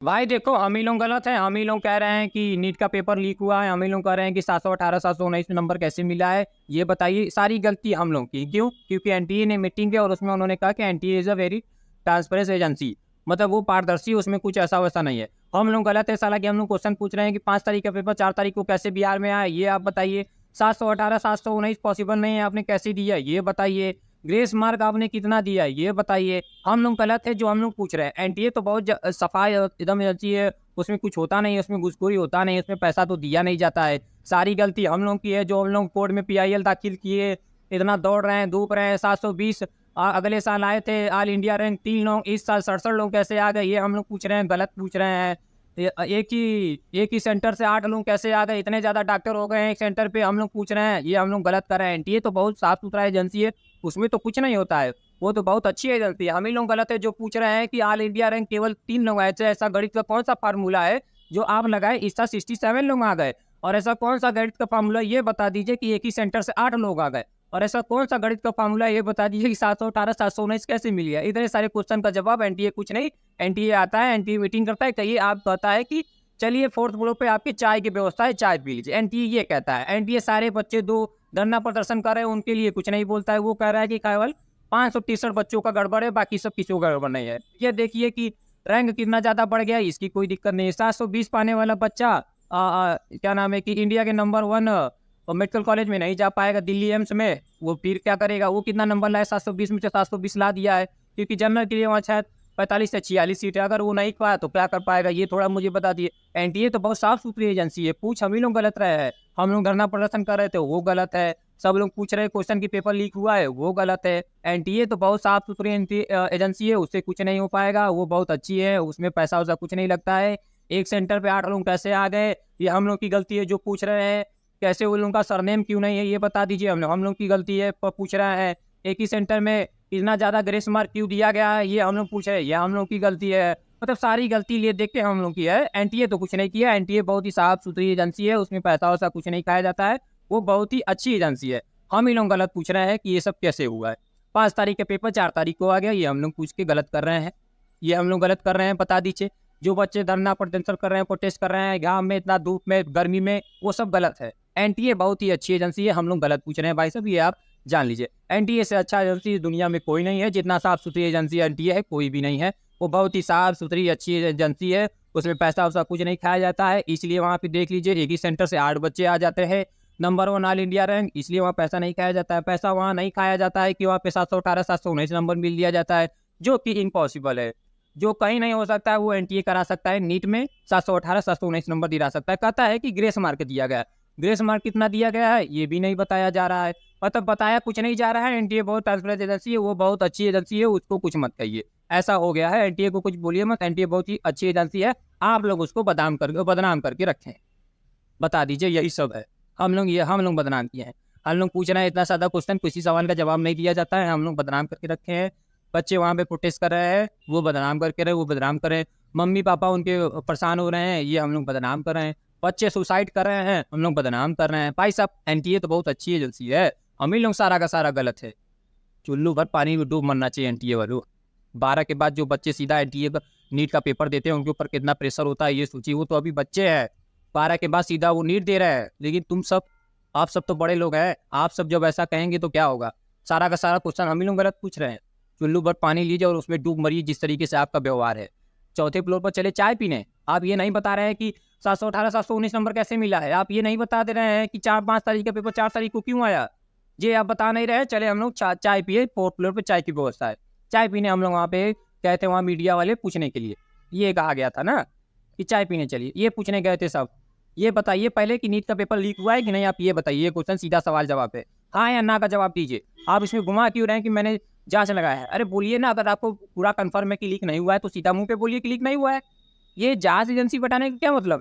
भाई देखो, हम ही लोग गलत हैं। हम ही लोग कह रहे हैं कि नीट का पेपर लीक हुआ है। हम ही लोग कह रहे हैं कि 718 719 नंबर कैसे मिला है। ये बताइए, सारी गलती हम लोग की। क्यों? क्योंकि एनटीए ने मीटिंग किया और उसमें उन्होंने कहा कि NTA is a very transparent agency, मतलब वो पारदर्शी, उसमें कुछ ऐसा वैसा नहीं है। हम लोग गलत है साला कि हम लोग क्वेश्चन पूछ रहे हैं कि 5 तारीख का पेपर 4 तारीख को कैसे बिहार में आया, ये आप बताइए। 718 719 पॉसिबल नहीं है, आपने कैसे दिया ये बताइए। ग्रेस मार्क आपने कितना दिया है ये बताइए। हम लोग गलत है जो हम लोग पूछ रहे हैं। एनटीए तो बहुत सफाई एकदम एजेंसी है, उसमें कुछ होता नहीं है, उसमें घुसखोरी होता नहीं है, उसमें पैसा तो दिया नहीं जाता है। सारी गलती हम लोग की है जो हम लोग कोर्ट में पीआईएल दाखिल किए, इतना दौड़ रहे हैं धूप रहे हैं। 720 अगले साल आए थे ऑल इंडिया रैंक 3 लोग, इस साल 67 लोग कैसे आ गए, ये हम लोग पूछ रहे हैं, गलत पूछ रहे हैं। एक ही सेंटर से 8 लोग कैसे आ गए, इतने ज्यादा डॉक्टर हो गए हैं एक सेंटर पे, हम लोग पूछ रहे हैं, ये हम लोग गलत कर रहे हैं। एनटीए तो बहुत साफ सुथरा एजेंसी है, उसमें तो कुछ नहीं होता है, वो तो बहुत अच्छी एजेंसी है। हम ही लोग गलत है जो पूछ रहे हैं कि ऑल इंडिया रैंक केवल 3 लोग आए थे। ऐसा गणित का कौन सा फार्मूला है जो आप लगाए, इसका 67 लोग आ गए? और ऐसा कौन सा गणित का फार्मूला, ये बता दीजिए कि एक ही सेंटर से 8 लोग आ गए? और ऐसा कौन सा गणित का फार्मूला, ये बता दीजिए कि 718 719 कैसे मिल गया? इतने सारे क्वेश्चन का जवाब एनटीए कुछ नहीं। एनटीए आता है, एनटीए मीटिंग करता है, कहिए आप कहता है कि चलिए 4th फ्लोर पे आपकी चाय की व्यवस्था है, चाय पी लीजिए। एनटीए ये कहता है। एनटीए सारे बच्चे दो धरना प्रदर्शन कर रहे हैं, उनके लिए कुछ नहीं बोलता है। वो कह रहा है कि केवल 563 बच्चों का गड़बड़ है, बाकी सब किसी को गड़बड़ नहीं है। ये देखिए कि रैंक कितना ज्यादा बढ़ गया, इसकी कोई दिक्कत नहीं है। 720 पाने वाला बच्चा क्या नाम है कि इंडिया के नंबर 1 और मेडिकल कॉलेज में नहीं जा पाएगा, दिल्ली एम्स में। वो फिर क्या करेगा? वो कितना नंबर लाए? 720 में से 720 ला दिया है, क्योंकि जनरल के लिए वहाँ शायद 45 से 46 सीट है। अगर वो नहीं पाया तो क्या कर पाएगा, ये थोड़ा मुझे बता दिए। एनटीए तो बहुत साफ सुथरी एजेंसी है, पूछ हम ही लोग गलत रहे हैं। हम लोग धरना प्रदर्शन कर रहे थे, वो गलत है। सब लोग पूछ रहे हैं क्वेश्चन की पेपर लीक हुआ है, वो गलत है। एनटीए तो बहुत साफ सुथरी एजेंसी है, उससे कुछ नहीं हो पाएगा, वो बहुत अच्छी है, उसमें पैसा वैसा कुछ नहीं लगता है। एक सेंटर पे 8 लोग कैसे आ गए, ये हम लोग की गलती है जो पूछ रहे हैं। कैसे उन लोगों का सरनेम क्यों नहीं है, ये बता दीजिए। हम लोग की गलती है पूछ रहे हैं। एक ही सेंटर में इतना ज्यादा ग्रेस मार्क क्यों दिया गया है, ये हम लोग पूछ रहे हैं, ये हम लोग की गलती है। मतलब सारी गलती लिए देख के हम लोग की है। एनटीए तो कुछ नहीं किया। एनटीए बहुत ही साफ सुथरी एजेंसी है, उसमें पैसा वैसा कुछ नहीं खाया जाता है, वो बहुत ही अच्छी एजेंसी है। हम ही लोग गलत पूछ रहे हैं कि ये सब कैसे हुआ है। 5 तारीख का पेपर 4 तारीख को आ गया, ये हम लोग पूछ के गलत कर रहे हैं। ये हम लोग गलत कर रहे हैं, बता दीजिए। जो बच्चे धरना प्रदर्शन कर रहे हैं, प्रोटेस्ट कर रहे हैं गाँव में, इतना धूप में गर्मी में, वो सब गलत है। एनटीए बहुत ही अच्छी एजेंसी है, हम लोग गलत पूछ रहे हैं भाई साहब, ये आप जान लीजिए। एनटीए से अच्छा एजेंसी दुनिया में कोई नहीं है, जितना साफ सुथरी एजेंसी एनटीए है कोई भी नहीं है। वो बहुत ही साफ सुथरी अच्छी एजेंसी है, उसमें पैसा वैसा कुछ नहीं खाया जाता है। इसलिए वहाँ पे देख लीजिए, एक ही सेंटर से 8 बच्चे आ जाते हैं, नंबर 1 ऑल इंडिया रैंक, इसलिए वहाँ पैसा नहीं खाया जाता है। पैसा वहाँ नहीं खाया जाता है कि वहाँ पे 718 719 नंबर मिल दिया जाता है, जो कि इम्पॉसिबल है। जो कहीं नहीं हो सकता है वो एनटीए करा सकता है। नीट में 718 719 नंबर दिला सकता है। कहता है कि ग्रेस मार्क दिया गया, ग्रेस मार्क कितना दिया गया है ये भी नहीं बताया जा रहा है। मतलब बताया कुछ नहीं जा रहा है। एनटीए बहुत ट्रांसपेरेंट एजेंसी है, वो बहुत अच्छी एजेंसी है, उसको कुछ मत कहिए। ऐसा हो गया है, एनटीए को कुछ बोलिए मत। एनटीए बहुत ही अच्छी एजेंसी है, आप लोग उसको बदनाम करके रखें। बता दीजिए, यही सब है। हम लोग बदनाम किए हैं। हम लोग पूछ रहे हैं इतना सादा क्वेश्चन, किसी सवाल का जवाब नहीं दिया जाता है, हम लोग बदनाम करके रखे हैं। बच्चे वहाँ पे प्रोटेस्ट कर रहे हैं, वो बदनाम करके रहे, वो बदनाम कर रहे हैं। मम्मी पापा उनके परेशान हो रहे हैं, ये हम लोग बदनाम कर रहे हैं। बच्चे सुसाइड कर रहे हैं, हम लोग बदनाम कर रहे हैं। भाई साहब, एनटीए तो बहुत अच्छी एजेंसी है, हम ही लोग सारा का सारा गलत है। चुल्लू भर पानी में डूब मरना चाहिए एनटीए वालों। 12 के बाद जो बच्चे सीधा एनटीए का नीट का पेपर देते हैं, उनके ऊपर कितना प्रेशर होता है ये सोचिए। वो तो अभी बच्चे हैं, 12 के बाद सीधा वो नीट दे रहे हैं। लेकिन आप सब तो बड़े लोग हैं, आप सब जब ऐसा कहेंगे तो क्या होगा? सारा का सारा क्वेश्चन हम ही लोग गलत पूछ रहे हैं। चुल्लू भर पानी लीजिए और उसमें डूब मरिए, जिस तरीके से आपका व्यवहार है। 4थे फ्लोर पर चले चाय पीने, आप ये नहीं बता रहे हैं कि 718 719 नंबर कैसे मिला है। आप ये नहीं बता दे रहे हैं कि 4 5 तारीख का पेपर 4 तारीख को क्यों आया। ये आप बता नहीं रहे। चले हम लोग चाय पिए, 4th फ्लोर पे चाय की व्यवस्था है, चाय पीने हम लोग वहाँ पे गए थे, वहाँ मीडिया वाले पूछने के लिए। ये कहा गया था ना कि चाय पीने चलिए, ये पूछने गए थे सब। ये बताइए पहले कि नीट का पेपर लीक हुआ है कि नहीं, आप ये बताइए। ये क्वेश्चन सीधा सवाल जवाब है, हाँ या ना का जवाब दीजिए। आप इसमें घुमा क्यों रहे हैं कि मैंने जांच लगाया है? अरे बोलिए ना, अगर आपको पूरा कंफर्म है कि लीक नहीं हुआ है तो सीधा मुंह पे बोलिए कि लीक नहीं हुआ है। ये जांच एजेंसी बताने का क्या मतलब?